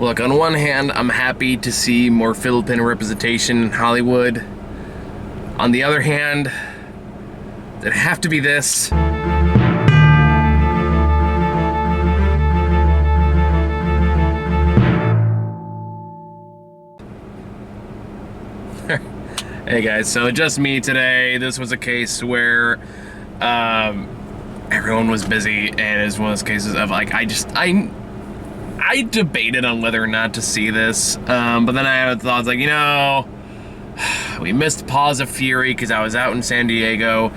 Look, on one hand, I'm happy to see more Filipino representation in Hollywood. On the other hand, it'd have to be this. Hey guys, so just me today. This was a case where everyone was busy, and it's one of those cases of like I debated on whether or not to see this, but then I had thoughts like, we missed Paws of Fury because I was out in San Diego,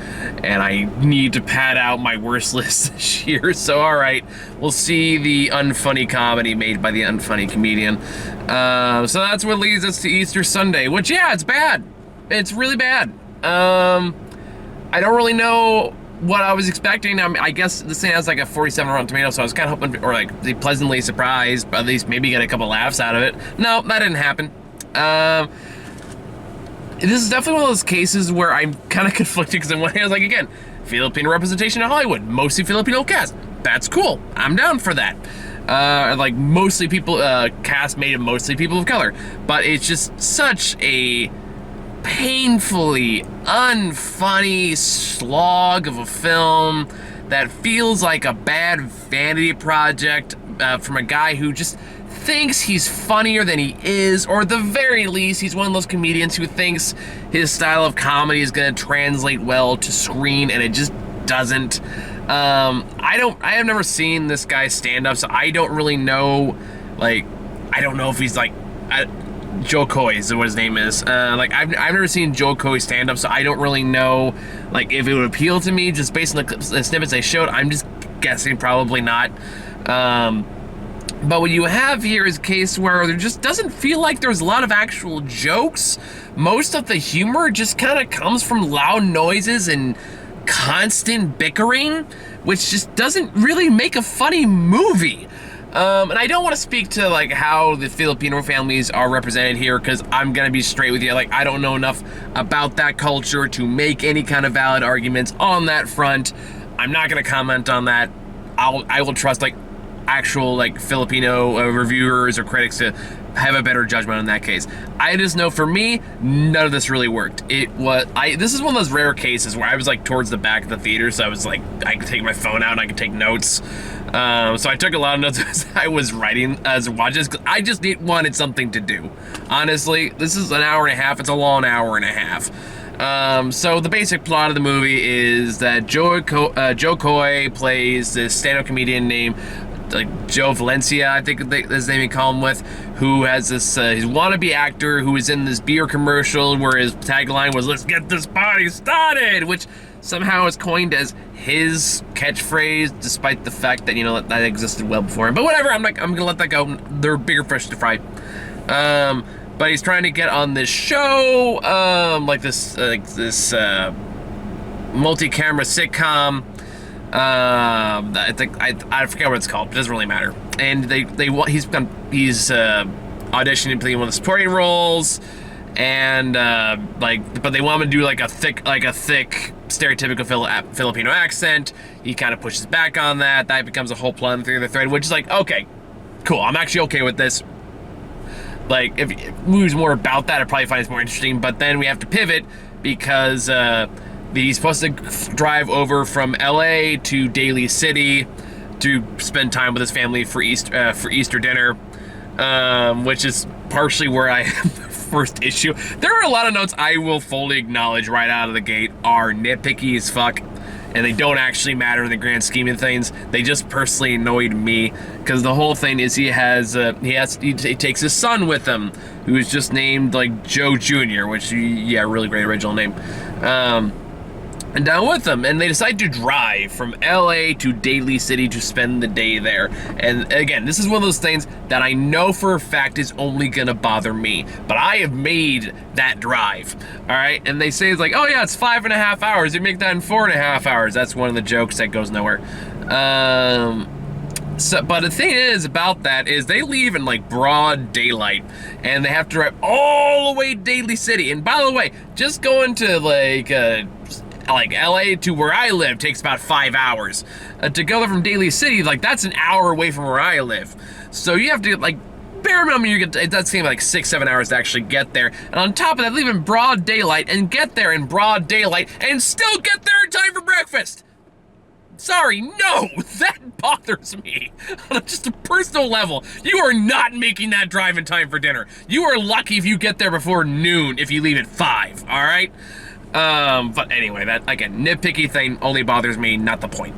and I need to pad out my worst list this year. So all right, we'll see the unfunny comedy made by the unfunny comedian. So that's what leads us to Easter Sunday, which it's bad. It's really bad. I don't really know what I was expecting. I guess this thing has like a 47 Rotten Tomatoes, so I was kind of hoping, or like be pleasantly surprised, but at least maybe get a couple laughs out of it. No, that didn't happen. This is definitely one of those cases where I'm kind of conflicted, because on one hand, I was like, again, Filipino representation in Hollywood, mostly Filipino cast. That's cool. I'm down for that. Like mostly people, cast made of mostly people of color, but it's just such a painfully unfunny slog of a film that feels like a bad vanity project from a guy who just thinks he's funnier than he is, or at the very least, he's one of those comedians who thinks his style of comedy is going to translate well to screen, and it just doesn't. I have never seen this guy stand up, so I don't really know, I don't know if he's Joe Coy is what his name is. I've never seen Joe Coy stand up, so I don't really know, if it would appeal to me just based on the snippets they showed. I'm just guessing probably not. But what you have here is a case where there just doesn't feel like there's a lot of actual jokes. Most of the humor just kind of comes from loud noises and constant bickering, which just doesn't really make a funny movie. And I don't want to speak to how the Filipino families are represented here, because I'm gonna be straight with you. I don't know enough about that culture to make any kind of valid arguments on that front. I'm not gonna comment on that. I will trust actual Filipino reviewers or critics to have a better judgment in that case. I just know for me, none of this really worked. This is one of those rare cases where I was towards the back of the theater, so I was I could take my phone out and I could take notes. So I took a lot of notes as I was writing, as watching this, 'cause I just wanted something to do. Honestly, this is an hour and a half. It's a long hour and a half. So the basic plot of the movie is that Joe Coy plays this stand-up comedian named Joe Valencia, I think his name he call him with, who has this his wannabe actor who is in this beer commercial where his tagline was "Let's get this party started," which somehow is coined as his catchphrase, despite the fact that that existed well before him. But whatever, I'm gonna let that go. They're bigger fish to fry. But he's trying to get on this show, this multi-camera sitcom. I think I forget what it's called, but it doesn't really matter. And he's auditioning to play one of the supporting roles, and but they want him to do a thick stereotypical Filipino accent. He kind of pushes back on that. That becomes a whole plot through the thread, which is okay, cool. I'm actually okay with this. If movies more about that, I probably find it more interesting. But then we have to pivot because he's supposed to drive over from LA to Daly City to spend time with his family for Easter dinner, which is partially where I am the first issue. There are a lot of notes I will fully acknowledge right out of the gate are nitpicky as fuck, and they don't actually matter in the grand scheme of things. They just personally annoyed me, because the whole thing is he takes his son with him, who is just named Joe Jr., which really great original name. And down with them, and they decide to drive from LA to Daly City to spend the day there. And again, this is one of those things that I know for a fact is only gonna bother me, but I have made that drive, all right? And they say it's oh yeah, it's 5.5 hours. You make that in 4.5 hours. That's one of the jokes that goes nowhere. But the thing is about that is they leave in broad daylight, and they have to drive all the way to Daly City. And by the way, just going to LA to where I live takes about 5 hours. To go there from Daly City, that's an hour away from where I live. So you have to bare minimum, it does seem like 6-7 hours to actually get there. And on top of that, leave in broad daylight and get there in broad daylight and still get there in time for breakfast. Sorry, no, that bothers me on just a personal level. You are not making that drive in time for dinner. You are lucky if you get there before noon if you leave at 5, all right? But anyway, that, again, nitpicky thing only bothers me, not the point.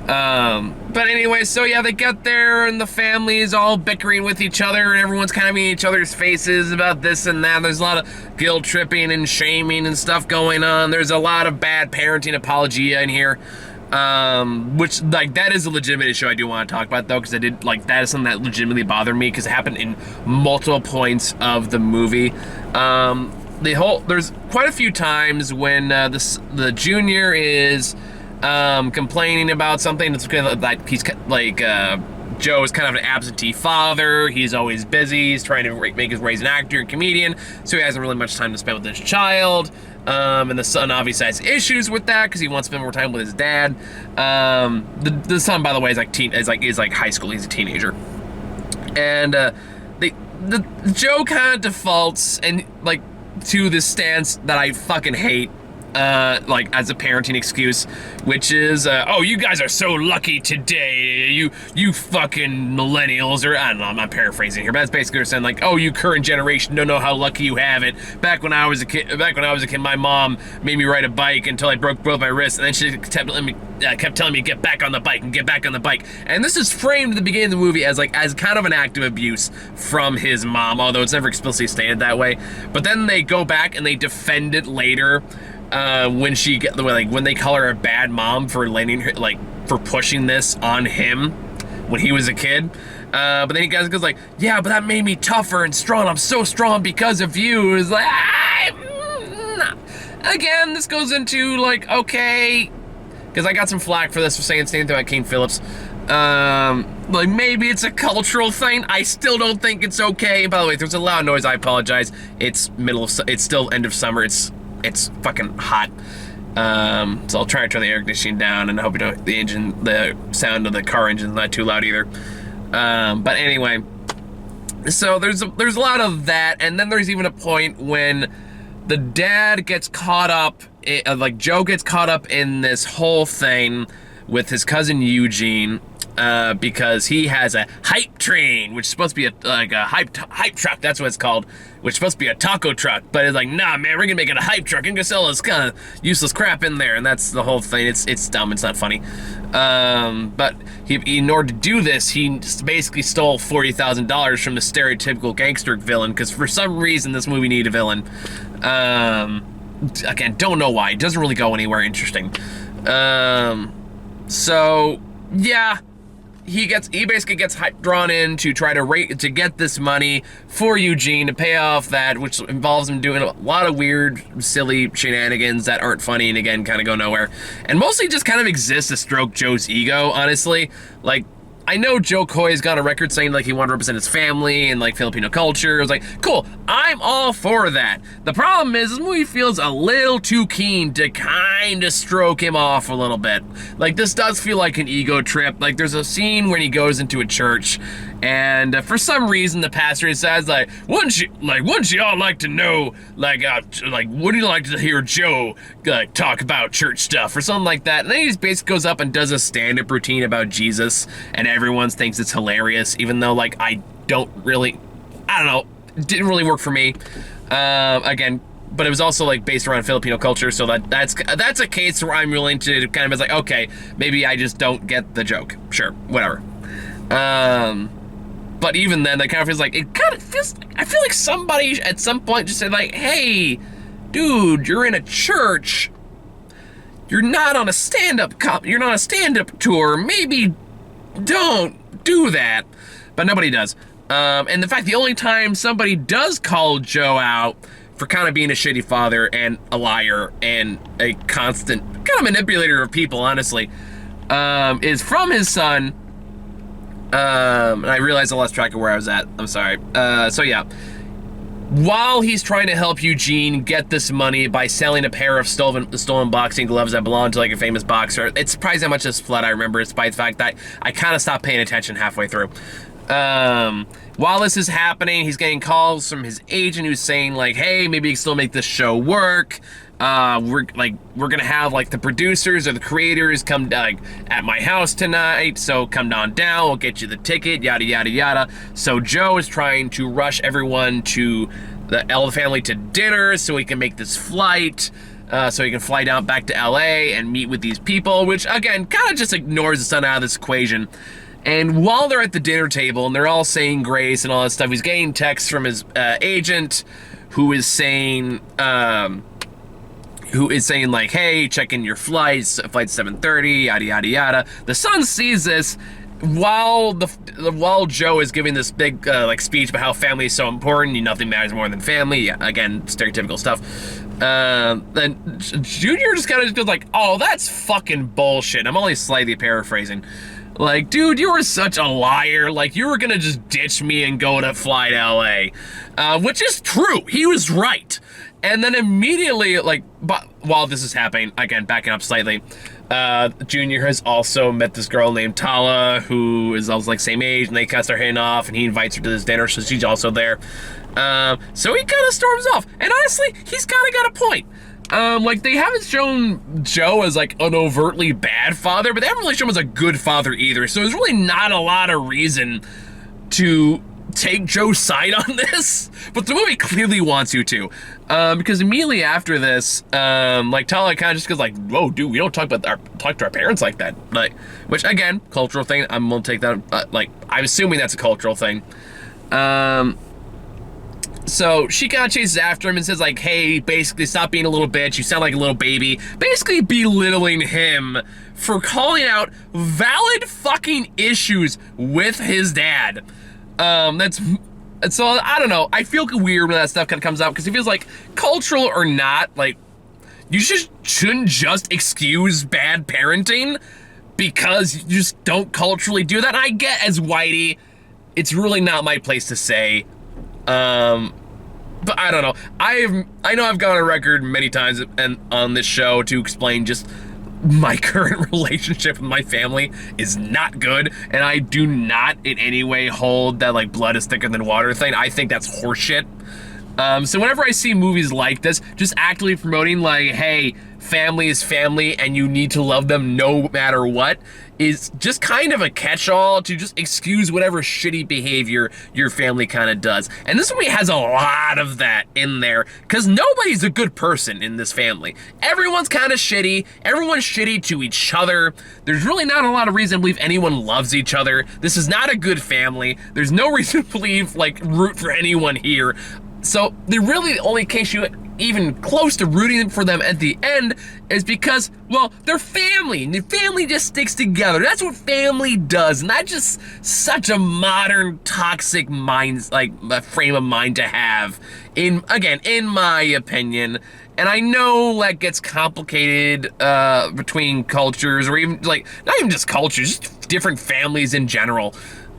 But anyway, so yeah, they get there and the family is all bickering with each other and everyone's kind of in each other's faces about this and that. There's a lot of guilt tripping and shaming and stuff going on. There's a lot of bad parenting apologia in here. Which, like, that is a legitimate issue I do want to talk about, though, because that is something that legitimately bothered me, because it happened in multiple points of the movie. There's quite a few times when, the junior is, complaining about something that's kind of, like, Joe is kind of an absentee father. He's always busy. He's trying to raise an actor and comedian, so he hasn't really much time to spend with his child. And the son obviously has issues with that because he wants to spend more time with his dad. The son, by the way, is like high school. He's a teenager, and the Joe kind of defaults and like to this stance that I fucking hate. Like as a parenting excuse, which is, oh, you guys are so lucky today, you fucking millennials, or I don't know, I'm not paraphrasing here, but that's basically saying like, oh, you current generation don't know how lucky you have it. Back when I was a kid, my mom made me ride a bike until I broke both my wrists, and then she kept telling me get back on the bike and get back on the bike. And this is framed at the beginning of the movie as kind of an act of abuse from his mom, although it's never explicitly stated that way. But then they go back and they defend it later. When they call her a bad mom for letting her, for pushing this on him when he was a kid. But then he goes like, yeah, but that made me tougher and strong. I'm so strong because of you. It's like, again, this goes into like, okay, because I got some flack for this for saying the same thing about King Phillips. Like maybe it's a cultural thing. I still don't think it's okay. By the way, if there's a loud noise, I apologize. It's still end of summer. It's fucking hot. So I'll try to turn the air conditioning down and I hope the sound of the car engine's not too loud either. But anyway, so there's a lot of that, and then there's even a point when the dad gets caught up, Joe gets caught up in this whole thing with his cousin Eugene, because he has a hype train, which is supposed to be a hype truck. That's what it's called, which is supposed to be a taco truck. But it's like, nah, man, we're gonna make it a hype truck and gonna sell this kind of useless crap in there. And that's the whole thing. It's dumb. It's not funny. But in order to do this, he basically stole $40,000 from the stereotypical gangster villain, because for some reason this movie needed a villain. Again, don't know why. It doesn't really go anywhere interesting. So yeah. He basically gets drawn in to try to get this money for Eugene to pay off that, which involves him doing a lot of weird, silly shenanigans that aren't funny and again kind of go nowhere, and mostly just kind of exist to stroke Joe's ego, honestly. Like, I know Joe Coy has got a record saying like he wanted to represent his family and like Filipino culture. It was like, cool, I'm all for that. The problem is this movie feels a little too keen to kind of stroke him off a little bit. Like, this does feel like an ego trip. Like, there's a scene when he goes into a church, and for some reason the pastor says like, wouldn't you all like to know, wouldn't you like to hear Joe talk about church stuff or something like that? And then he just basically goes up and does a stand-up routine about Jesus, and everyone thinks it's hilarious, even though I don't know, it didn't really work for me. Again, but it was also based around Filipino culture, so that's a case where I'm willing to kind of be like, okay, maybe I just don't get the joke. Sure, whatever. But even then, that kind of feels like, I feel like somebody at some point just said like, hey, dude, you're in a church. You're not on a stand-up tour. Maybe don't do that. But nobody does. And in fact, the only time somebody does call Joe out for kind of being a shitty father and a liar and a constant kind of manipulator of people, honestly, is from his son. And I realized I lost track of where I was at. I'm sorry. So yeah. While he's trying to help Eugene get this money by selling a pair of stolen boxing gloves that belonged to a famous boxer, it's surprising how much this flood I remember, despite the fact that I kind of stopped paying attention halfway through. While this is happening, he's getting calls from his agent who's saying like, hey, maybe you can still make this show work. We're gonna have like the producers or the creators come like at my house tonight, so come on down, we'll get you the ticket, yada yada yada. So Joe is trying to rush everyone to all the family to dinner so he can make this flight, so he can fly down back to LA and meet with these people, which again kind of just ignores the son out of this equation. And while they're at the dinner table and they're all saying grace and all that stuff, he's getting texts from his agent who is saying like, hey, check in your flights, flight 7:30, yada yada yada. The son sees this while Joe is giving this big like speech about how family is so important, nothing matters more than family. Yeah, again, stereotypical stuff. Then Junior just kind of goes like, oh, that's fucking bullshit. I'm only slightly paraphrasing. Like, dude, you were such a liar. Like, you were gonna just ditch me and go to fly to LA. Which is true. He was right. And then immediately, like, but while this is happening, again, backing up slightly, Junior has also met this girl named Tala, who is also like same age, and they kind of start hitting off, and he invites her to this dinner, so she's also there. So he kind of storms off. And honestly, he's kind of got a point. Like, they haven't shown Joe as, like, an overtly bad father, but they haven't really shown him as a good father either, so there's really not a lot of reason to take Joe's side on this, but the movie clearly wants you to, because immediately after this, like, Tala kind of just goes like, whoa, dude, we don't talk to our parents like that, like, which, again, cultural thing, I'm gonna take that, like, I'm assuming that's a cultural thing. So she kind of chases after him and says like, hey, basically stop being a little bitch, you sound like a little baby, basically belittling him for calling out valid fucking issues with his dad. So I don't know, I feel weird when that stuff kind of comes out, because it feels like, cultural or not, like, you shouldn't just excuse bad parenting because you just don't culturally do that. And I get, as Whitey, it's really not my place to say. But I don't know. I know I've gone on record many times and on this show to explain just my current relationship with my family is not good, and I do not in any way hold that like blood is thicker than water thing. I think that's horseshit. So whenever I see movies like this, just actively promoting like, hey, family is family and you need to love them no matter what, is just kind of a catch-all to just excuse whatever shitty behavior your family kind of does. And this movie has a lot of that in there, because nobody's a good person in this family. Everyone's kind of shitty. Everyone's shitty to each other. There's really not a lot of reason to believe anyone loves each other. This is not a good family. There's no reason to believe, like, root for anyone here. So the really only case you even close to rooting for them at the end is because, well, they're family, and the family just sticks together. That's what family does, and that's just such a modern toxic mind, like, frame of mind to have. In my opinion, and I know that gets complicated between cultures, or even like not even just cultures, just different families in general.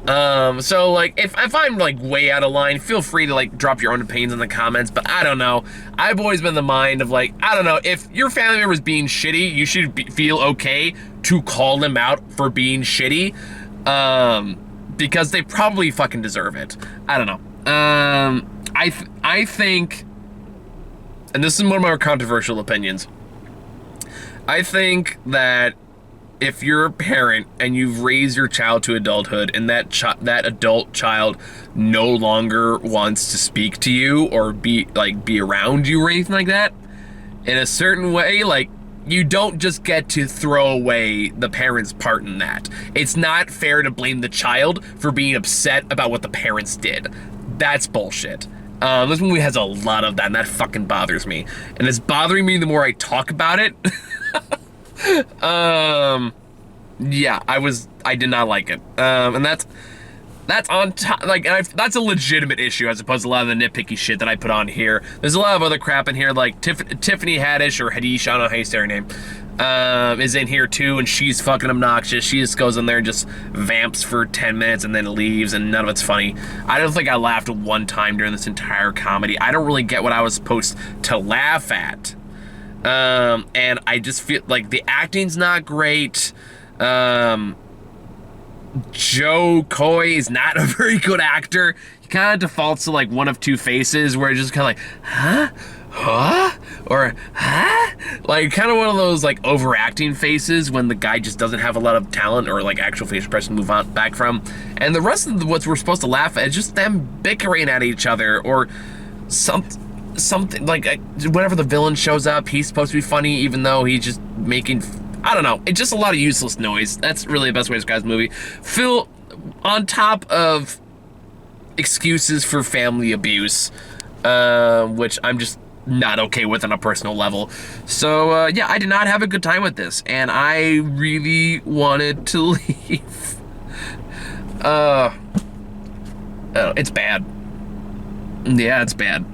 So like if I'm like way out of line, feel free to like drop your own opinions in the comments, but I don't know. I've always been the mind of like, I don't know, if your family member is being shitty, you should feel okay to call them out for being shitty, because they probably fucking deserve it. I don't know. I think, and this is one of my more controversial opinions, I think that if you're a parent and you've raised your child to adulthood and that adult child no longer wants to speak to you or be around you or anything like that, in a certain way, like, you don't just get to throw away the parent's part in that. It's not fair to blame the child for being upset about what the parents did. That's bullshit. This movie has a lot of that, and that fucking bothers me. And it's bothering me the more I talk about it. Yeah, I did not like it. And that's on top, like, that's a legitimate issue as opposed to a lot of the nitpicky shit that I put on here. There's a lot of other crap in here, like Tiffany Haddish, or Hadish, I don't know how you say her name, is in here too, and she's fucking obnoxious. She just goes in there and just vamps for 10 minutes and then leaves, and none of it's funny. I don't think I laughed one time during this entire comedy. I don't really get what I was supposed to laugh at. And I just feel like the acting's not great. Joe Coy is not a very good actor. He kind of defaults to like one of two faces where it's just kind of like, huh? Huh? Or, huh? Like kind of one of those like overacting faces when the guy just doesn't have a lot of talent or like actual facial expression to move on back from. And the rest of what we're supposed to laugh at is just them bickering at each other or something like whenever the villain shows up, he's supposed to be funny even though he's just making, I don't know, it's just a lot of useless noise. That's really the best way to describe this movie. Phil, on top of excuses for family abuse, which I'm just not okay with on a personal level. So, yeah, I did not have a good time with this, and I really wanted to leave. It's bad. Yeah, it's bad.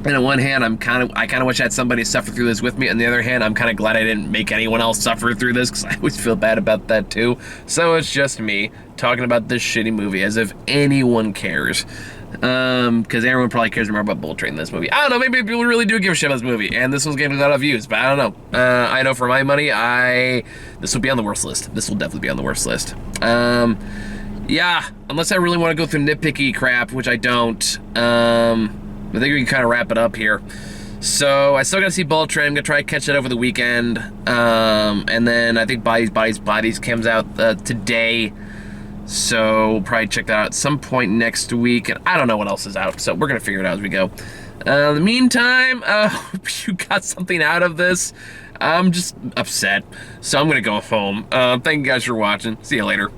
And on one hand, I kind of wish I had somebody suffer through this with me. On the other hand, I'm kind of glad I didn't make anyone else suffer through this because I always feel bad about that too. So it's just me talking about this shitty movie as if anyone cares. Because everyone probably cares more about Bullet Train than this movie. I don't know, maybe people really do give a shit about this movie, and this one's getting a lot of views, but I don't know. I know for my money, this will be on the worst list. This will definitely be on the worst list. Yeah, unless I really want to go through nitpicky crap, which I don't. I think we can kind of wrap it up here. So I still gotta see Bullet Train. I'm gonna try to catch it over the weekend. And then I think Bodies comes out today. So we'll probably check that out at some point next week. And I don't know what else is out, so we're gonna figure it out as we go. In the meantime, I hope you got something out of this. I'm just upset, so I'm gonna go home. Thank you guys for watching. See you later.